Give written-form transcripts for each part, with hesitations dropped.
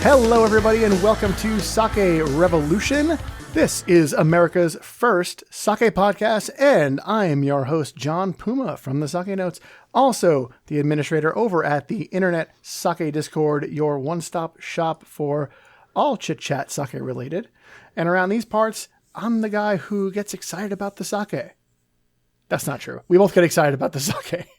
Hello, everybody, and welcome to Sake Revolution. This is America's first sake podcast, and I am your host, John Puma from the Sake Notes, also the administrator over at the Internet Sake Discord, your one-stop shop for all chit-chat sake related. And around these parts, I'm the guy who gets excited about the sake. That's not true. We both get excited about the sake.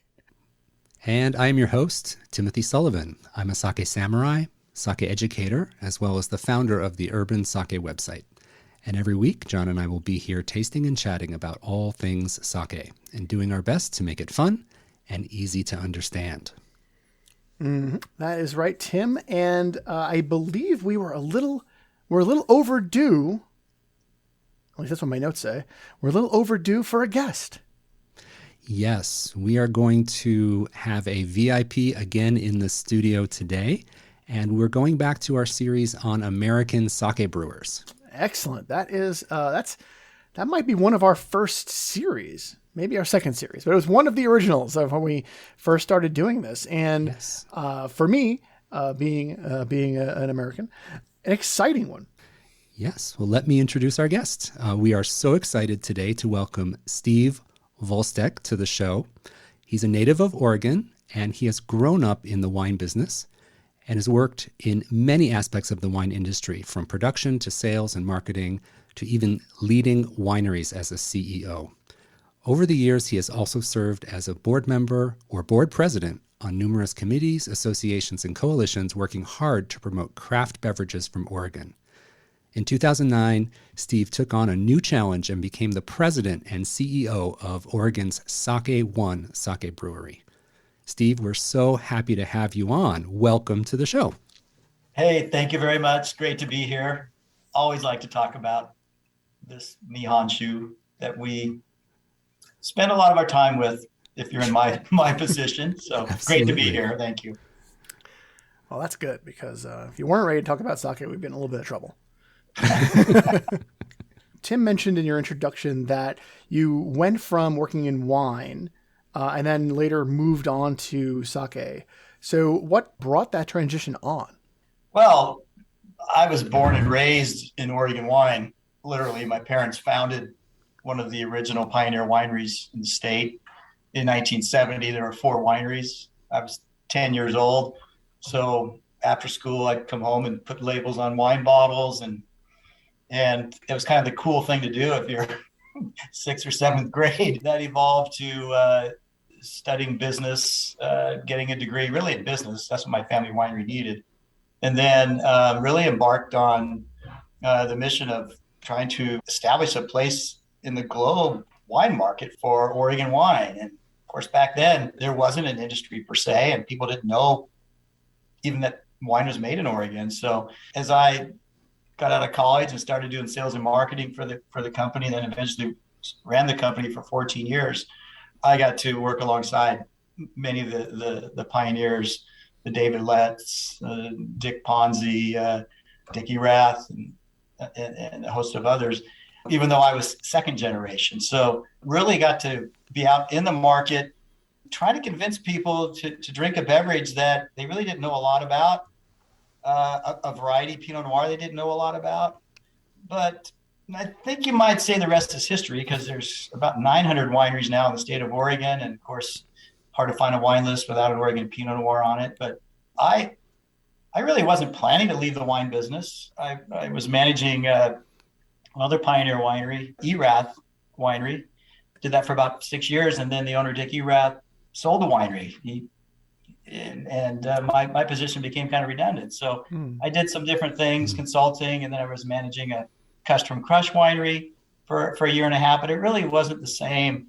And I am your host, Timothy Sullivan. I'm a sake samurai, sake educator, as well as the founder of the Urban Sake website. And every week, John and I will be here tasting and chatting about all things sake and doing our best to make it fun and easy to understand. That is right, Tim. And I believe we're a little overdue. At least that's what my notes say. We're a little overdue for a guest. Yes, we are going to have a VIP again in the studio today. And we're going back to our series on American sake brewers. Excellent. That might be one of our first series, maybe our second series, but it was one of the originals of when we first started doing this. And yes. For me, being an American, an exciting one. Yes. Well, let me introduce our guest. We are so excited today to welcome Steve Vuylsteke to the show. He's a native of Oregon, and he has grown up in the wine business and has worked in many aspects of the wine industry, from production to sales and marketing to even leading wineries as a CEO. Over the years, he has also served as a board member or board president on numerous committees, associations, and coalitions working hard to promote craft beverages from Oregon. In 2009, Steve took on a new challenge and became the president and CEO of Oregon's SakeOne sake brewery. Steve, we're so happy to have you on. Welcome to the show. Hey, thank you very much. Great to be here. Always like to talk about this Nihonshu that we spend a lot of our time with if you're in my position. So Great to be here. Thank you. Well, that's good because if you weren't ready to talk about sake, we'd be in a little bit of trouble. Tim mentioned in your introduction that you went from working in wine and then later moved on to sake. So what brought that transition on? Well, I was born and raised in Oregon wine. Literally, my parents founded one of the original pioneer wineries in the state. In 1970, there were 4 wineries. I was 10 years old. So after school, I'd come home and put labels on wine bottles. And it was kind of the cool thing to do if you're 6th or 7th grade. That evolved to studying business, getting a degree really in business. That's what my family winery needed. And then really embarked on the mission of trying to establish a place in the globe wine market for Oregon wine. And of course, back then, there wasn't an industry per se, and people didn't know even that wine was made in Oregon. So as I got out of college and started doing sales and marketing for the company, and then eventually ran the company for 14 years, I got to work alongside many of the pioneers, the David Letts, Dick Ponzi, Dickie Rath, and a host of others, even though I was second generation. So really got to be out in the market, trying to convince people to drink a beverage that they really didn't know a lot about, a variety, Pinot Noir, they didn't know a lot about. But I think you might say the rest is history because there's about 900 wineries now in the state of Oregon. And of course, hard to find a wine list without an Oregon Pinot Noir on it. But I really wasn't planning to leave the wine business. I was managing another pioneer winery, Erath Winery. Did that for about 6 years. And then the owner, Dick Erath, sold the winery. My position became kind of redundant. So I did some different things, consulting, and then I was managing a custom crush winery for a year and a half, but it really wasn't the same.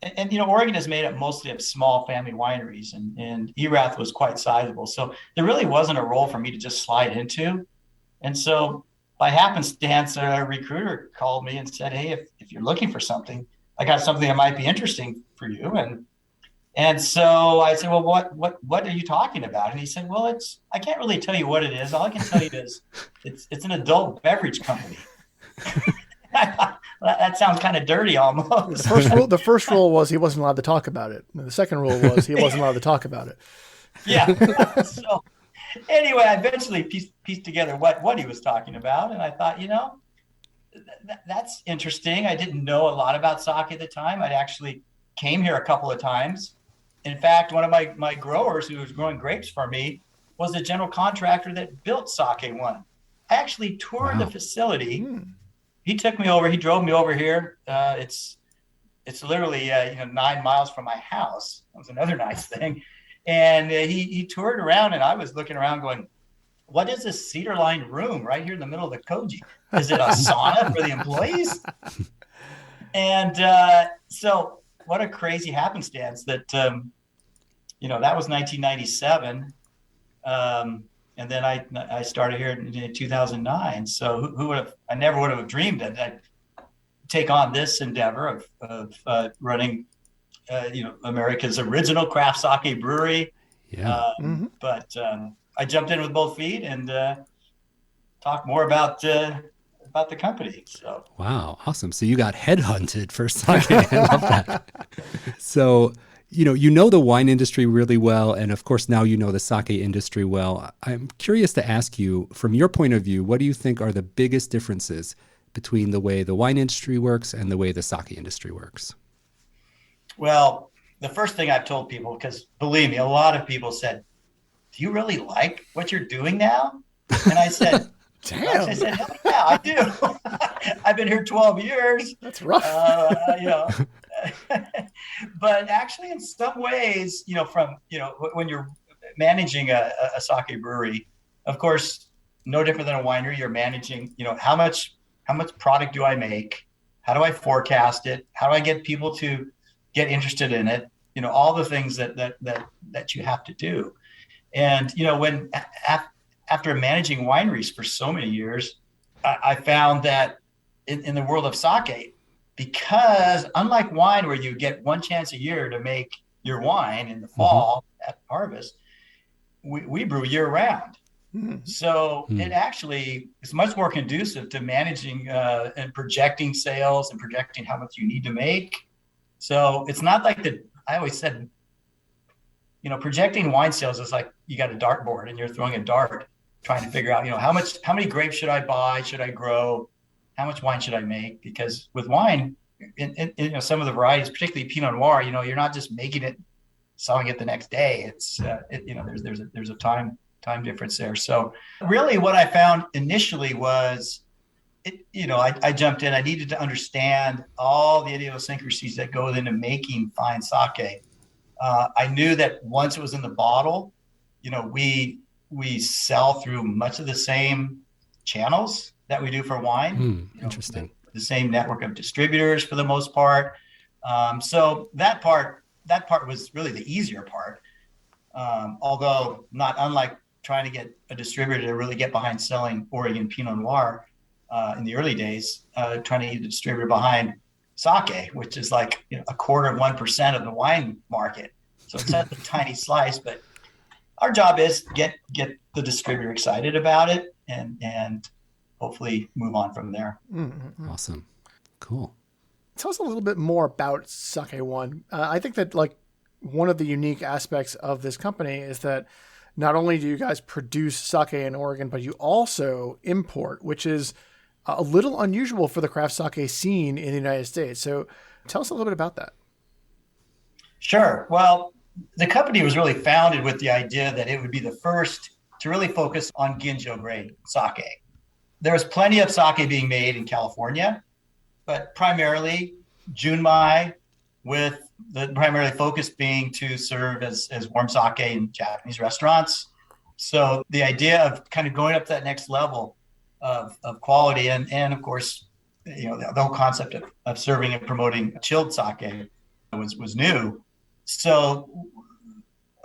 And Oregon is made up mostly of small family wineries, and Erath was quite sizable. So there really wasn't a role for me to just slide into. And so by happenstance, a recruiter called me and said, hey, if you're looking for something, I got something that might be interesting for you. And so I said, well, what are you talking about? And he said, well, I can't really tell you what it is. All I can tell you is it's an adult beverage company. That sounds kind of dirty almost. The first rule was he wasn't allowed to talk about it. And the second rule was he wasn't allowed to talk about it. Yeah. So Anyway, I eventually pieced together what he was talking about. And I thought, that's interesting. I didn't know a lot about sake at the time. I'd actually came here a couple of times. In fact, one of my growers who was growing grapes for me was the general contractor that built SakeOne. I actually toured the facility. He took me over. He drove me over here. It's literally 9 miles from my house. That was another nice thing. And he toured around, and I was looking around going, what is this cedar-lined room right here in the middle of the koji? Is it a sauna for the employees? And so what a crazy happenstance that, that was 1997. And then I started here in 2009. So I never would have dreamed that I'd take on this endeavor of running, America's original craft sake brewery. Yeah. But I jumped in with both feet and talk more about the company. So wow, awesome! So you got headhunted for sake. I love that. So you know the wine industry really well, and of course now you know the sake industry well. I'm curious to ask you, from your point of view, what do you think are the biggest differences between the way the wine industry works and the way the sake industry works? Well, the first thing I've told people, because believe me, a lot of people said, do you really like what you're doing now? And I said, damn. I said, hell yeah, I do. I've been here 12 years. That's rough. But actually in some ways, when you're managing a sake brewery, of course, no different than a winery, you're managing, how much product do I make? How do I forecast it? How do I get people to get interested in it? All the things that you have to do. And, when after managing wineries for so many years, I found that in the world of sake, because unlike wine where you get one chance a year to make your wine in the fall at harvest, we brew year round. So it actually is much more conducive to managing and projecting sales and projecting how much you need to make. So it's not like I always said, projecting wine sales is like you got a dartboard and you're throwing a dart, trying to figure out, how many grapes should I buy? Should I grow? How much wine should I make? Because with wine, in some of the varieties, particularly Pinot Noir, you're not just making it, selling it the next day. It's there's a time difference there. So really, what I found initially was, I jumped in. I needed to understand all the idiosyncrasies that go into making fine sake. I knew that once it was in the bottle, we sell through much of the same channels that we do for wine. Interesting. The same network of distributors for the most part. So that part was really the easier part. Although not unlike trying to get a distributor to really get behind selling Oregon Pinot Noir in the early days, trying to get a distributor behind sake, which is like 0.25% of the wine market. So it's not a tiny slice, but our job is get the distributor excited about it and hopefully move on from there. Mm-hmm. Awesome. Cool. Tell us a little bit more about SakeOne. I think that one of the unique aspects of this company is that not only do you guys produce sake in Oregon, but you also import, which is a little unusual for the craft sake scene in the United States. So tell us a little bit about that. Sure. Well, the company was really founded with the idea that it would be the first to really focus on Ginjo grade sake. There was plenty of sake being made in California, but primarily Junmai, with the primary focus being to serve as warm sake in Japanese restaurants. So the idea of kind of going up to that next level of quality and of course, the whole concept of serving and promoting chilled sake was new. So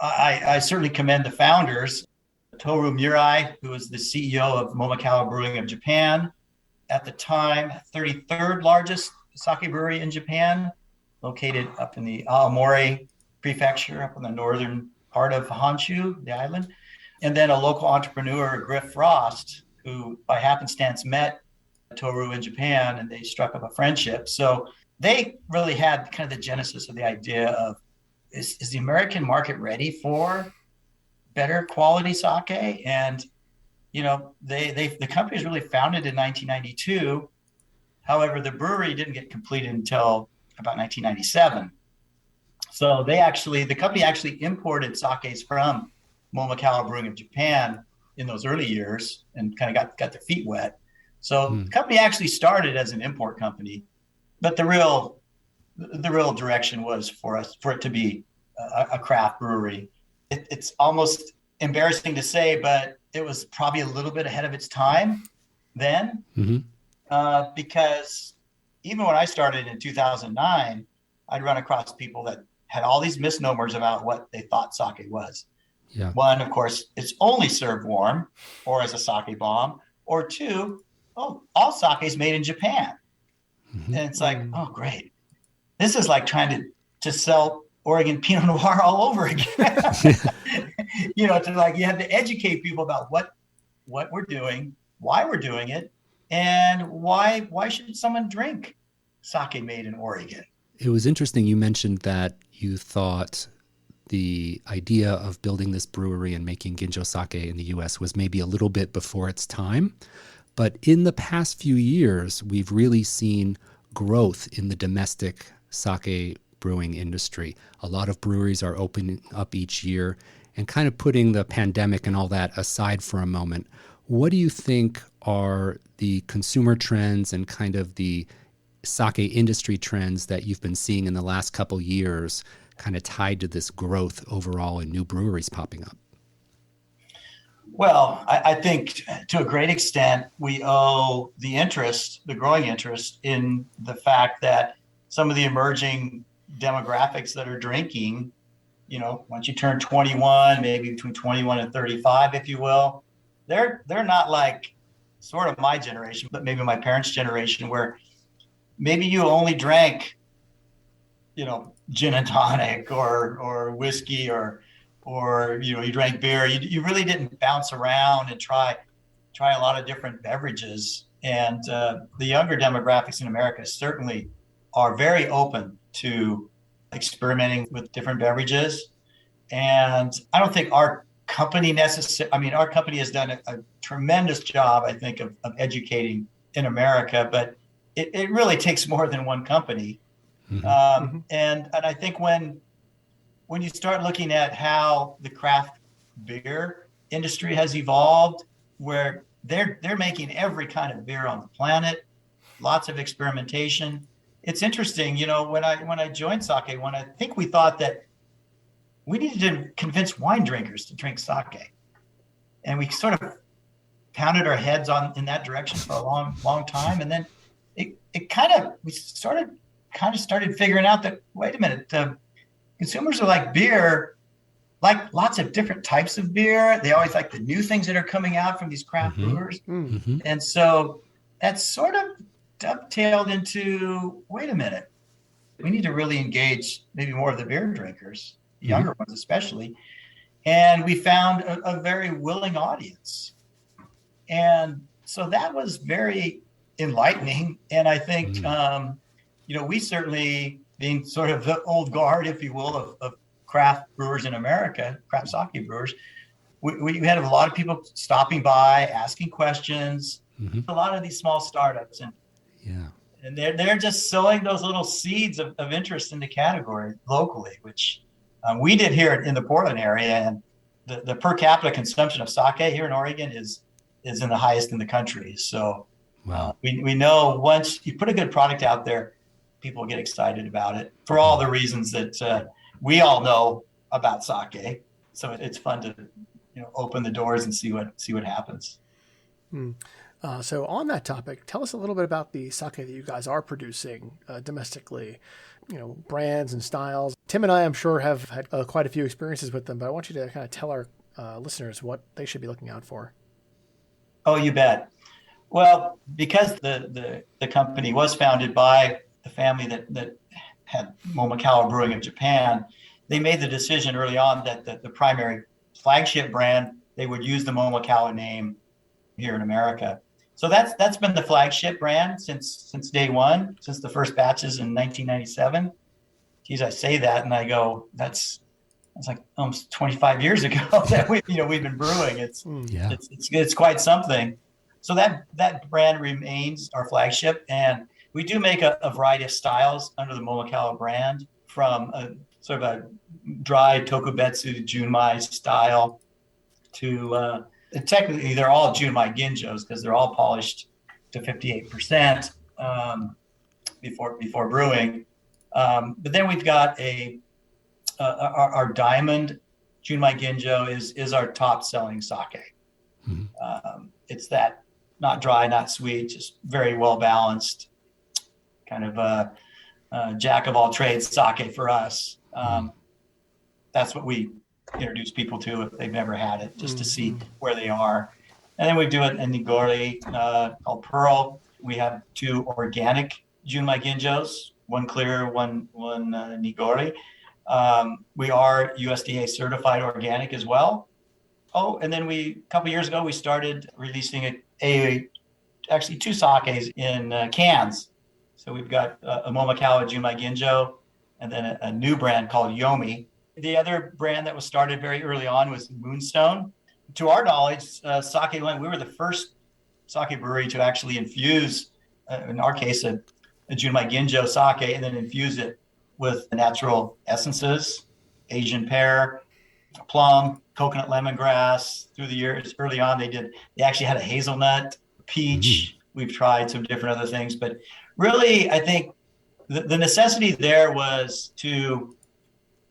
I certainly commend the founders, Toru Murai, who was the CEO of Momakawa Brewing of Japan, at the time 33rd largest sake brewery in Japan, located up in the Aomori prefecture, up in the northern part of Honshu, the island. And then a local entrepreneur, Griff Frost, who by happenstance met Toru in Japan, and they struck up a friendship. So they really had kind of the genesis of the idea of, is the American market ready for better quality sake. And, the company was really founded in 1992. However, the brewery didn't get completed until about 1997. So the company actually imported sakes from Momakawa Brewing of Japan in those early years and kind of got their feet wet. So the company actually started as an import company, but the real direction was for it to be a craft brewery. It's almost embarrassing to say, but it was probably a little bit ahead of its time then, because even when I started in 2009, I'd run across people that had all these misnomers about what they thought sake was. Yeah. One, of course, it's only served warm or as a sake bomb, or two, all sake is made in Japan. And it's like, oh, great. This is like trying to sell Oregon Pinot Noir all over again. You have to educate people about what we're doing, why we're doing it, and why should someone drink sake made in Oregon? It was interesting. You mentioned that you thought the idea of building this brewery and making Ginjo sake in the U.S. was maybe a little bit before its time. But in the past few years, we've really seen growth in the domestic sake brewing industry. A lot of breweries are opening up each year, and kind of putting the pandemic and all that aside for a moment, what do you think are the consumer trends and kind of the sake industry trends that you've been seeing in the last couple years kind of tied to this growth overall and new breweries popping up? Well, I think to a great extent, we owe the growing interest in the fact that some of the emerging demographics that are drinking, once you turn 21, maybe between 21 and 35, if you will, they're not like sort of my generation, but maybe my parents' generation, where maybe you only drank, gin and tonic or whiskey or you drank beer. You really didn't bounce around and try a lot of different beverages. And the younger demographics in America certainly are very open to experimenting with different beverages. And I don't think our company our company has done a tremendous job, I think, of educating in America, but it really takes more than one company. And I think when you start looking at how the craft beer industry has evolved, where they're making every kind of beer on the planet, lots of experimentation. It's interesting, when I joined SakeOne, I think we thought that we needed to convince wine drinkers to drink sake. And we sort of pounded our heads in that direction for a long, long time. And then we started figuring out that, wait a minute, consumers are like beer, like lots of different types of beer. They always like the new things that are coming out from these craft brewers. And so that's sort of dovetailed into, wait a minute, we need to really engage maybe more of the beer drinkers, the younger ones especially. And we found a very willing audience. And so that was very enlightening. And I think, we certainly, being sort of the old guard, if you will, of craft brewers in America, craft sake brewers, we had a lot of people stopping by, asking questions, a lot of these small startups. And they're just sowing those little seeds of interest in the category locally, which we did here in the Portland area. And the per capita consumption of sake here in Oregon is in the highest in the country. So we know once you put a good product out there, people get excited about it for all the reasons that we all know about sake. So it's fun to open the doors and see what happens. So on that topic, tell us a little bit about the sake that you guys are producing domestically, brands and styles. Tim and I, I'm sure, have had quite a few experiences with them, but I want you to kind of tell our listeners what they should be looking out for. Oh, you bet. Well, because the company was founded by the family that had Momakawa Brewing of Japan, they made the decision early on that the primary flagship brand, they would use the Momakawa name here in America. So that's been the flagship brand since day one, since the first batches in 1997. Geez, I say that and I go, that's It's like almost 25 years ago that we've been brewing. Yeah. It's quite something. So that brand remains our flagship, and we do make a variety of styles under the Momakawa brand, from a sort of a dry tokubetsu Junmai style to technically they're all Junmai Ginjos because they're all polished to 58% before brewing. But then we've got our Diamond Junmai Ginjo is our top selling sake. Mm-hmm. It's that not dry, not sweet, just very well balanced, kind of a jack of all trades sake for us. That's what we introduce people to if they've never had it, just to see where they are. And then we do it in Nigori called Pearl. We have 2 organic Junmai Ginjos, one clear, one Nigori. We are USDA certified organic as well. Oh, and then a couple years ago, we started releasing actually 2 sakes in cans. So we've got a Momakawa Junmai Ginjo, and then a new brand called Yomi. The other brand that was started very early on was Moonstone. To our knowledge, SakeOne, we were the first sake brewery to actually infuse, in our case, a Junmai Ginjo sake, and then infuse it with natural essences, Asian pear, plum, coconut lemongrass. Through the years, early on, they actually had a hazelnut, peach. We've tried some different other things, but really, I think the necessity there was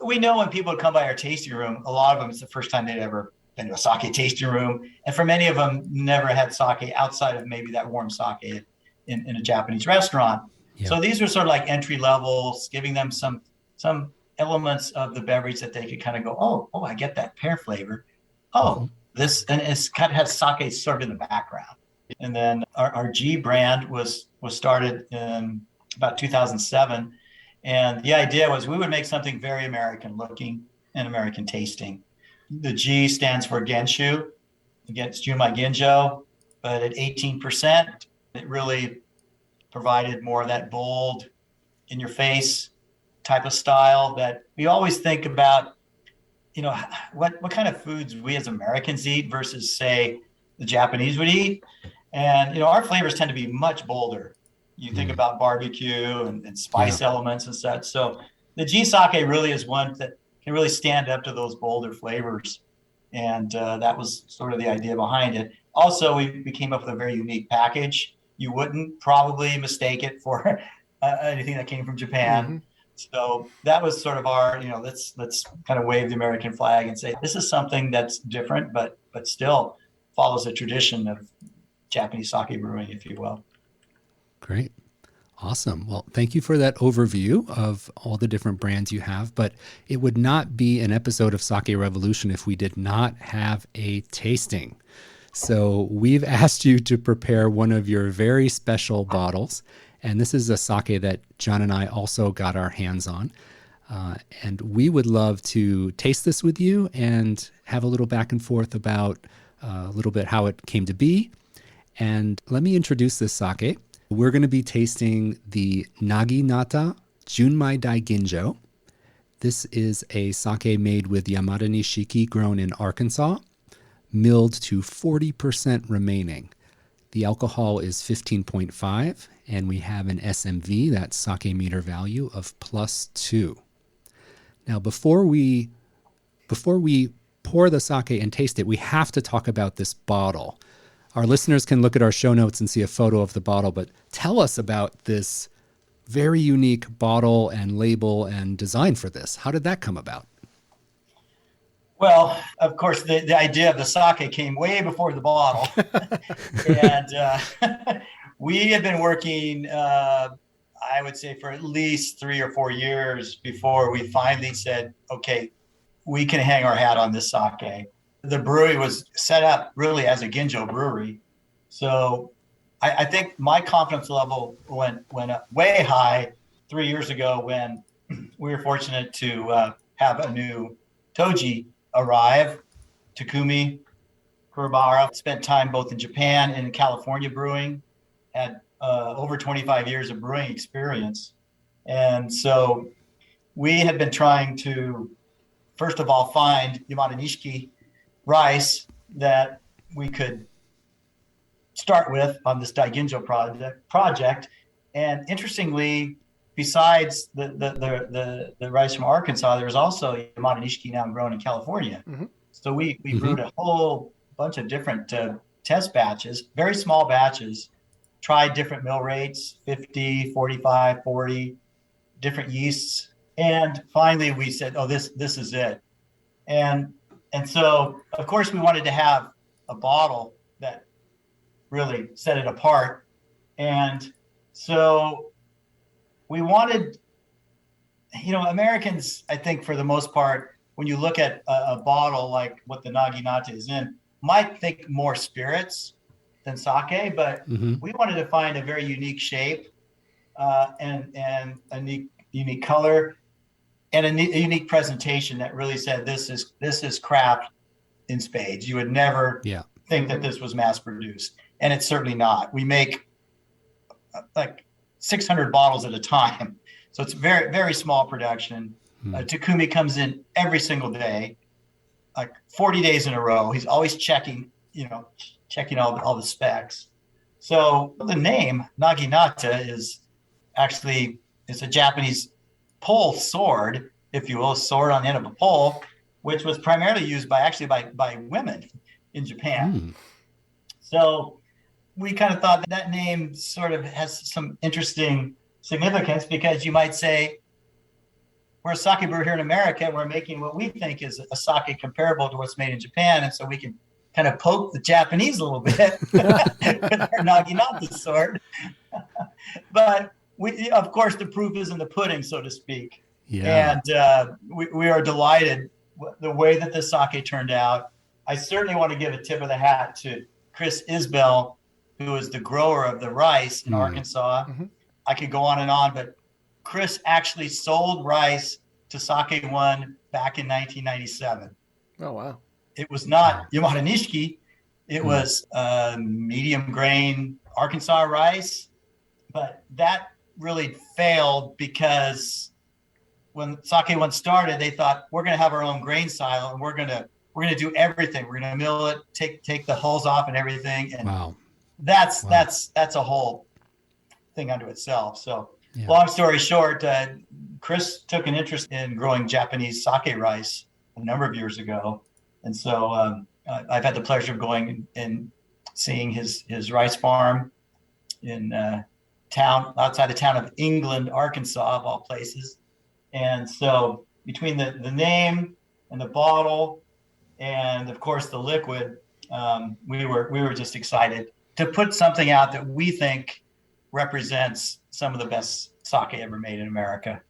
we know when people come by our tasting room, a lot of them, it's the first time they'd ever been to a sake tasting room. And for many of them, never had sake outside of maybe that warm sake in a Japanese restaurant. Yeah. So these are sort of like entry levels, giving them some elements of the beverage that they could kind of go, oh, I get that pear flavor. This, and it's kind of has sake sort of in the background. And then our G brand was started in about 2007. And the idea was we would make something very American looking and American tasting. The G stands for Genshu, against Junmai Ginjo, but at 18%, it really provided more of that bold, in your face type of style that we always think about, what kind of foods we as Americans eat versus, say, the Japanese would eat. And, our flavors tend to be much bolder. You think about barbecue and spice elements and such. So the G sake really is one that can really stand up to those bolder flavors. And that was sort of the idea behind it. Also, we came up with a very unique package. You wouldn't probably mistake it for anything that came from Japan. Mm-hmm. So that was sort of our, let's kind of wave the American flag and say, this is something that's different, but still follows a tradition of Japanese sake brewing, if you will. Great. Awesome. Well, thank you for that overview of all the different brands you have, but it would not be an episode of Sake Revolution if we did not have a tasting. So we've asked you to prepare one of your very special bottles, and this is a sake that John and I also got our hands on. And we would love to taste this with you and have a little back and forth about a little bit how it came to be. And let me introduce this sake. We're going to be tasting the Naginata Junmai Daiginjo. This is a sake made with Yamadanishiki grown in Arkansas, milled to 40% remaining. The alcohol is 15.5, and we have an SMV, that sake meter value, of +2. Now, before we pour the sake and taste it, we have to talk about this bottle. Our listeners can look at our show notes and see a photo of the bottle, but tell us about this very unique bottle and label and design for this. How did that come about? Well, of course, the idea of the sake came way before the bottle. And we had been working, I would say, for at least 3 or 4 years before we finally said, okay, we can hang our hat on this sake. The brewery was set up really as a Ginjo brewery. So I think my confidence level went up way high 3 years ago when we were fortunate to have a new Toji arrive, Takumi Kurabara. Spent time both in Japan and in California brewing, had over 25 years of brewing experience. And so we had been trying to first of all, find Yamadanishiki rice that we could start with on this Daiginjo project. And interestingly, besides the rice from Arkansas, there's also Yamadanishiki now grown in California. Mm-hmm. So we brewed a whole bunch of different test batches, very small batches, tried different mill rates, 50, 45, 40, different yeasts. And finally we said, oh, this is it. And so, of course, we wanted to have a bottle that really set it apart. And so we wanted, Americans, I think for the most part, when you look at a bottle like what the Naginata is in, might think more spirits than sake, but we wanted to find a very unique shape and a unique color and a unique presentation that really said this is craft in spades. You would never think that this was mass produced, and it's certainly not. We make like 600 bottles at a time, so it's very, very small production. Takumi comes in every single day, like 40 days in a row. He's always checking all the specs. So the name Naginata is actually, it's a Japanese pole sword, if you will, a sword on the end of a pole, which was primarily used by women in Japan. So we kind of thought that name sort of has some interesting significance, because you might say, we're a sake brewer here in America, and we're making what we think is a sake comparable to what's made in Japan. And so we can kind of poke the Japanese a little bit with our Naginata sword. But of course, the proof is in the pudding, so to speak. Yeah. And we are delighted the way that the sake turned out. I certainly want to give a tip of the hat to Chris Isbell, who is the grower of the rice in Arkansas. I could go on and on, but Chris actually sold rice to SakeOne back in 1997. Oh, wow. It was not Yamadanishiki. It was medium grain Arkansas rice. But that really failed because when SakeOne started, they thought, we're going to have our own grain silo, and we're going to do everything. We're going to mill it, take the hulls off and everything. And that's a whole thing unto itself. So long story short, Chris took an interest in growing Japanese sake rice a number of years ago. And so I've had the pleasure of going and seeing his rice farm in outside the town of England, Arkansas, of all places. And so between the name and the bottle and, of course, the liquid, we were just excited to put something out that we think represents some of the best sake ever made in America.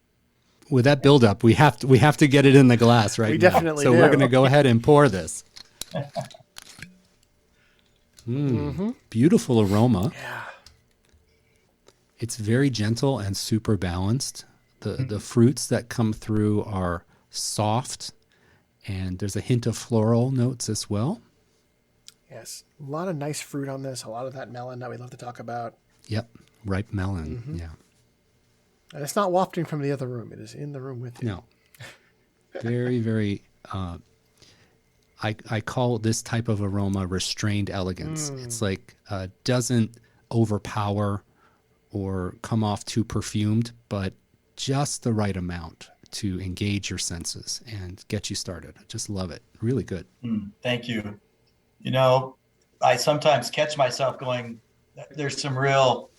With that buildup, we have to get it in the glass right now. We definitely do. So we're going to go ahead and pour this. Beautiful aroma. Yeah. It's very gentle and super balanced. The fruits that come through are soft, and there's a hint of floral notes as well. Yes. A lot of nice fruit on this. A lot of that melon that we love to talk about. Yep. Ripe melon. Yeah. And it's not wafting from the other room. It is in the room with you. No. Very, very, I call this type of aroma restrained elegance. It's like, doesn't overpower or come off too perfumed, but just the right amount to engage your senses and get you started. I just love it. Really good. Thank you. I sometimes catch myself going, there's some real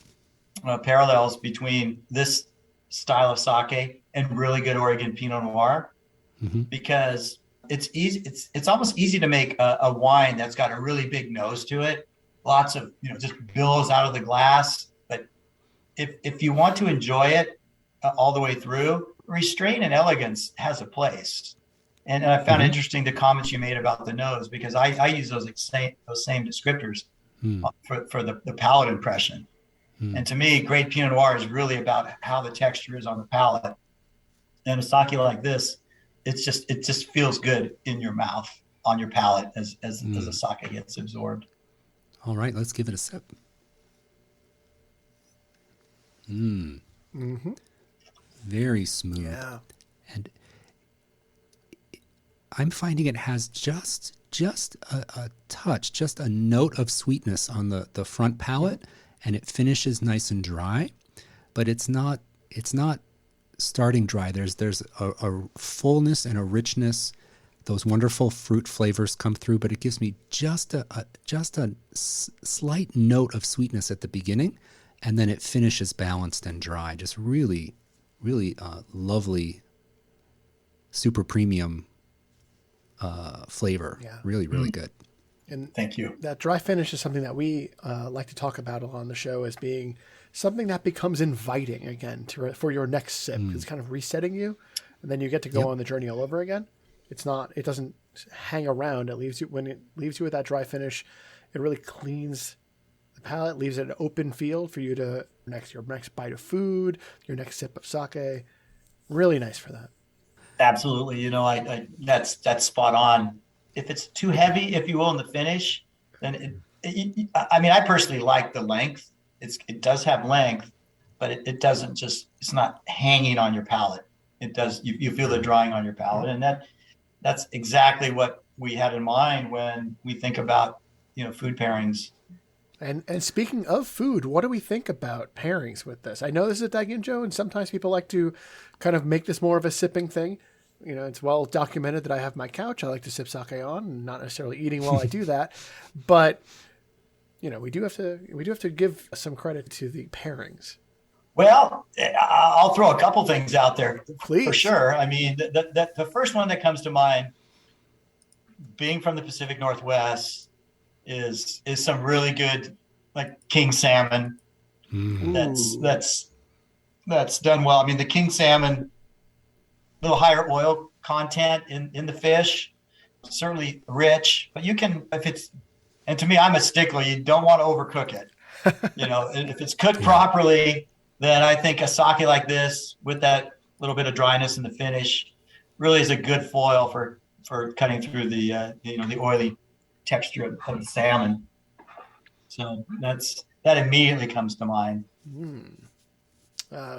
parallels between this style of sake and really good Oregon Pinot Noir, because it's easy. It's almost easy to make a wine that's got a really big nose to it. Lots of, just billows out of the glass. But if you want to enjoy it all the way through, restraint and elegance has a place. And I found interesting the comments you made about the nose, because I use those same descriptors for the palate impression. And to me, great Pinot Noir is really about how the texture is on the palate. And a sake like this, it just feels good in your mouth, on your palate as the sake gets absorbed. All right, let's give it a sip. Very smooth. Yeah. And I'm finding it has just a touch, just a note of sweetness on the front palate, and it finishes nice and dry, but it's not starting dry. There's a fullness and a richness. Those wonderful fruit flavors come through, but it gives me just a slight note of sweetness at the beginning, and then it finishes balanced and dry. Just really, really lovely, super premium flavor. Yeah. Really, really good. And Thank you. that dry finish is something that we like to talk about on the show as being something that becomes inviting again for your next sip. It's kind of resetting you, and then you get to go on the journey all over again. It doesn't hang around. When it leaves you with that dry finish, it really cleans the palate, leaves it an open field for you to your next bite of food, your next sip of sake. Really nice for that. Absolutely. I that's spot on. If it's too heavy, if you will, in the finish, then I personally like the length. It does have length, but it doesn't it's not hanging on your palate. It does. You feel the drying on your palate, and that's exactly what we had in mind when we think about, food pairings. And speaking of food, what do we think about pairings with this? I know this is a Daiginjo, and sometimes people like to kind of make this more of a sipping thing. It's well documented that I have my couch I like to sip sake on, and not necessarily eating while I do that. But, we do have to give some credit to the pairings. Well, I'll throw a couple things out there. Please. For sure. I mean, the first one that comes to mind, being from the Pacific Northwest, is some really good, like, king salmon. That's done well. I mean, the king salmon, a little higher oil content in the fish, certainly rich, but you can, and to me, I'm a stickler. You don't want to overcook it. If it's cooked properly, then I think a sake like this with that little bit of dryness in the finish really is a good foil for cutting through the oily texture of the salmon. So that immediately comes to mind.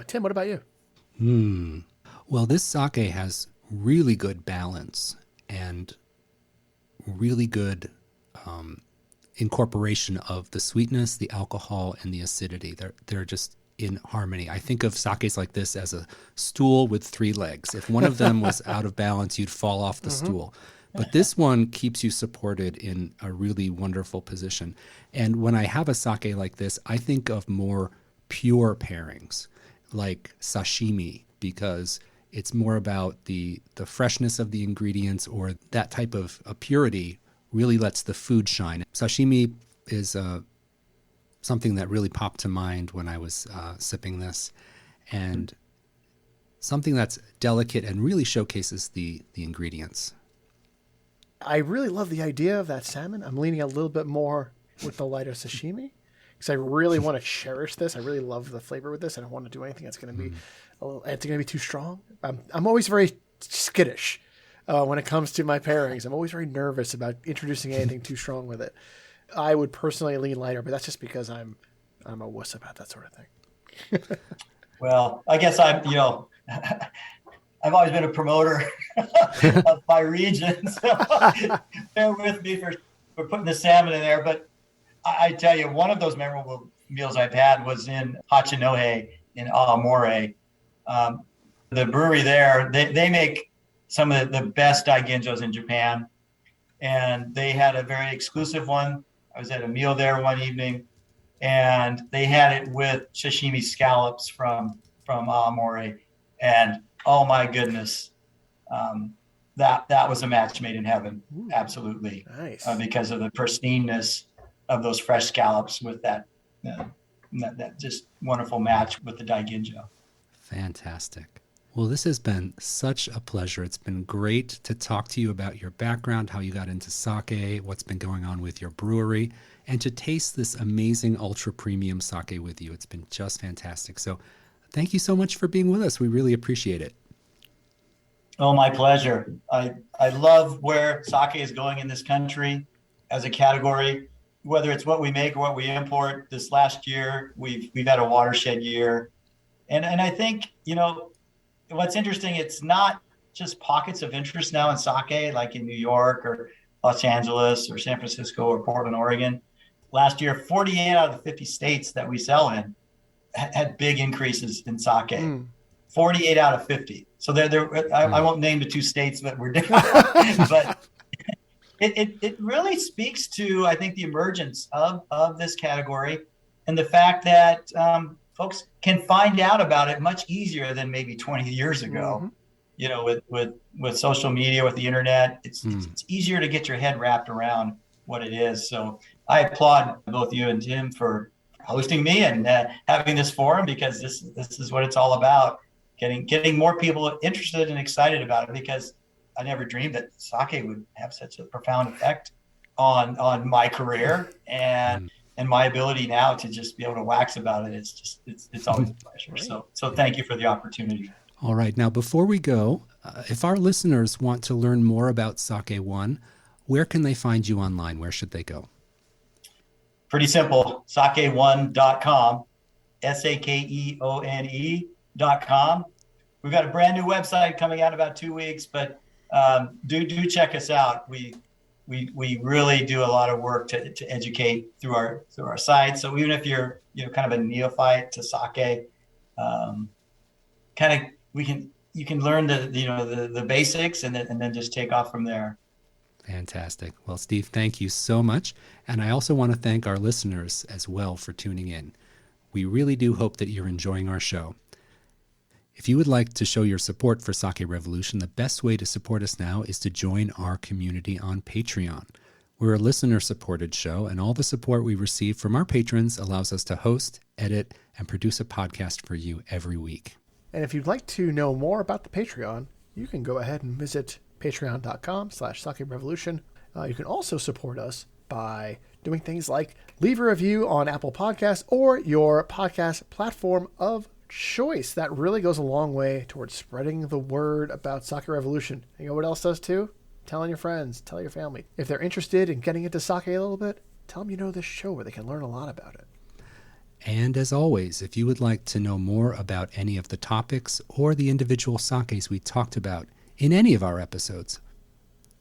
Tim, what about you? Well, this sake has really good balance and really good incorporation of the sweetness, the alcohol, and the acidity. They're just in harmony. I think of sakes like this as a stool with three legs. If one of them was out of balance, you'd fall off the stool. But this one keeps you supported in a really wonderful position. And when I have a sake like this, I think of more pure pairings, like sashimi, because it's more about the freshness of the ingredients, or that type of purity really lets the food shine. Sashimi is something that really popped to mind when I was sipping this, and something that's delicate and really showcases the ingredients. I really love the idea of that salmon. I'm leaning a little bit more with the lighter sashimi because I really want to cherish this. I really love the flavor with this. I don't want to do anything that's going to be it's going to be too strong. I'm always very skittish when it comes to my pairings. I'm always very nervous about introducing anything too strong with it. I would personally lean lighter, but that's just because I'm a wuss about that sort of thing. Well, I guess I've always been a promoter of my region, so bear with me for putting the salmon in there. But I tell you, one of those memorable meals I've had was in Hachinohe in Aomori. The brewery there, they make some of the best Daiginjos in Japan, and they had a very exclusive one. I was at a meal there one evening, and they had it with sashimi scallops from Aomori, and oh my goodness, that was a match made in heaven. Ooh, absolutely, nice. Because of the pristineness of those fresh scallops with that just wonderful match with the Daiginjo. Fantastic. Well, this has been such a pleasure. It's been great to talk to you about your background, how you got into sake, what's been going on with your brewery, and to taste this amazing ultra premium sake with you. It's been just fantastic. So thank you so much for being with us. We really appreciate it. Oh, my pleasure. I love where sake is going in this country as a category, whether it's what we make or what we import. This last year, we've had a watershed year. And I think, what's interesting, it's not just pockets of interest now in sake, like in New York or Los Angeles or San Francisco or Portland, Oregon. Last year, 48 out of the 50 states that we sell in had big increases in sake. 48 out of 50. So I won't name the 2 states that we're doing, but it really speaks to, I think, the emergence of this category and the fact that folks can find out about it much easier than maybe 20 years ago. You know, with social media, with the internet, it's easier to get your head wrapped around what it is. So I applaud both you and Tim for hosting me and having this forum, because this is what it's all about. Getting more people interested and excited about it, because I never dreamed that sake would have such a profound effect on my career and my ability now to just be able to wax about it. It's always a pleasure. Right. So thank you for the opportunity. All right. Now, before we go, if our listeners want to learn more about SakeOne, where can they find you online? Where should they go? Pretty simple. SakeOne.com, SakeOne.com. We've got a brand new website coming out in about 2 weeks, but do check us out. We really do a lot of work to educate through our site. So even if you're kind of a neophyte to sake, you can learn the basics and then just take off from there. Fantastic. Well, Steve, thank you so much. And I also want to thank our listeners as well for tuning in. We really do hope that you're enjoying our show. If you would like to show your support for Sake Revolution, the best way to support us now is to join our community on Patreon. We're a listener-supported show, and all the support we receive from our patrons allows us to host, edit, and produce a podcast for you every week. And if you'd like to know more about the Patreon, you can go ahead and visit patreon.com/SakeRevolution. You can also support us by doing things like leave a review on Apple Podcasts or your podcast platform of choice. That really goes a long way towards spreading the word about Sake Revolution. You know what else does too? Telling your friends, tell your family. If they're interested in getting into sake a little bit, tell them you know this show where they can learn a lot about it. And as always, if you would like to know more about any of the topics or the individual sakes we talked about in any of our episodes,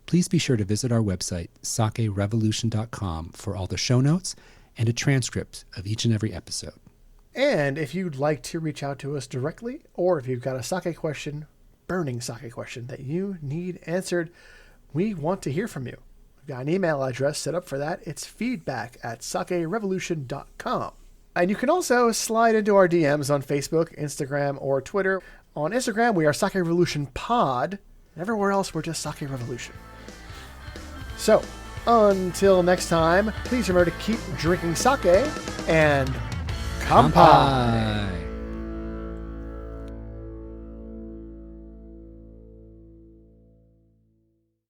please be sure to visit our website, sakerevolution.com, for all the show notes and a transcript of each and every episode. And if you'd like to reach out to us directly, or if you've got a sake question, burning sake question that you need answered, we want to hear from you. We've got an email address set up for that. It's feedback@sakerevolution.com. And you can also slide into our DMs on Facebook, Instagram, or Twitter. On Instagram, we are Sake Revolution Pod. Everywhere else, we're just Sake Revolution. So, until next time, please remember to keep drinking sake and Kanpai!